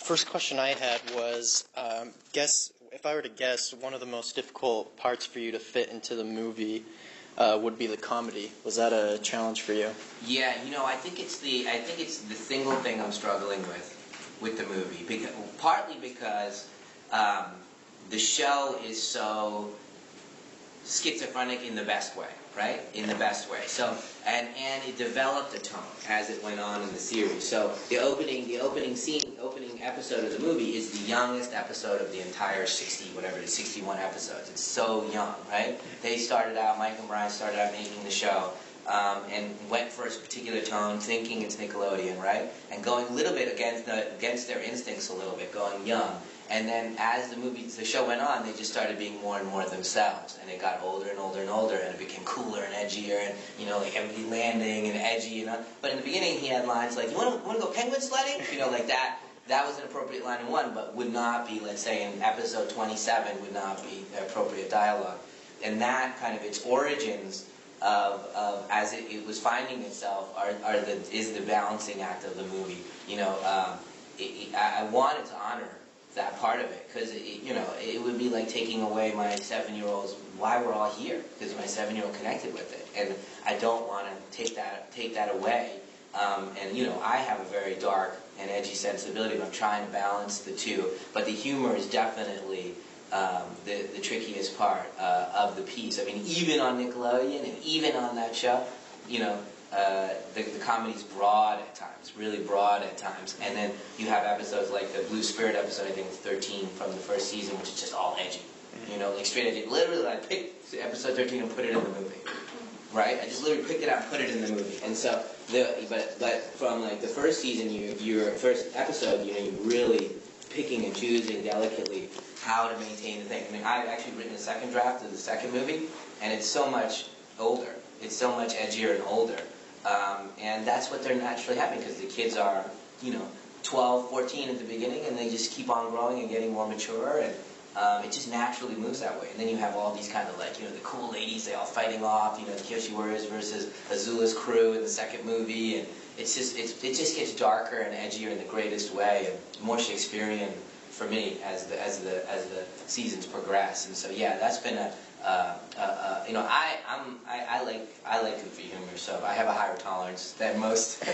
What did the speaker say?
First question I had was, if I were to guess, one of the most difficult parts for you to fit into the movie would be the comedy. Was that a challenge for you? Yeah, I think it's the single thing I'm struggling with the movie. Partly because the show is so schizophrenic in the best way, right? In the best way. So, and it developed a tone as it went on in the series. So the opening episode of the movie is the youngest episode of the entire 61 episodes. It's so young, right? Mike and Brian started out making the show, and went for a particular tone, thinking it's Nickelodeon, right? And going a little bit against their instincts a little bit, going young. And then as the show went on, they just started being more and more themselves. And it got older and older and older, and it became cooler and edgier, and, like everybody landing and edgy, But in the beginning, he had lines like, you want to go penguin sledding? Like that. That was an appropriate line in one, but would not be, let's say, in episode 27, would not be appropriate dialogue. And that kind of its origins of as it was finding itself is the balancing act of the movie. I wanted to honor that part of it, because it would be like taking away my 7-year-old's why we're all here, because my 7-year-old connected with it, and I don't want to take that away. I have a very dark and edgy sensibility, but I'm trying to balance the two. But the humor is definitely the trickiest part of the piece. I mean, even on Nickelodeon and even on that show, the comedy's broad at times, really broad at times. And then you have episodes like the Blue Spirit episode, I think it's 13 from the first season, which is just all edgy. Like straight edgy. Literally, I picked episode 13 and put it in the movie. Right? I just literally picked it out and put it in the movie. And so, but from like the first season, your first episode, you're really picking and choosing delicately how to maintain the thing. I mean, I've actually written a second draft of the second movie, and it's so much older. It's so much edgier and older. And that's what they're naturally having, because the kids are, 12, 14 at the beginning, and they just keep on growing and getting more mature, and it just naturally moves that way. And then you have all these kind of like, the cool ladies, they all fighting off, the Kyoshi Warriors versus Azula's crew in the second movie, and it just gets darker and edgier in the greatest way, and more Shakespearean for me as the seasons progress. And so yeah, that's been I like goofy humor, so I have a higher tolerance than most.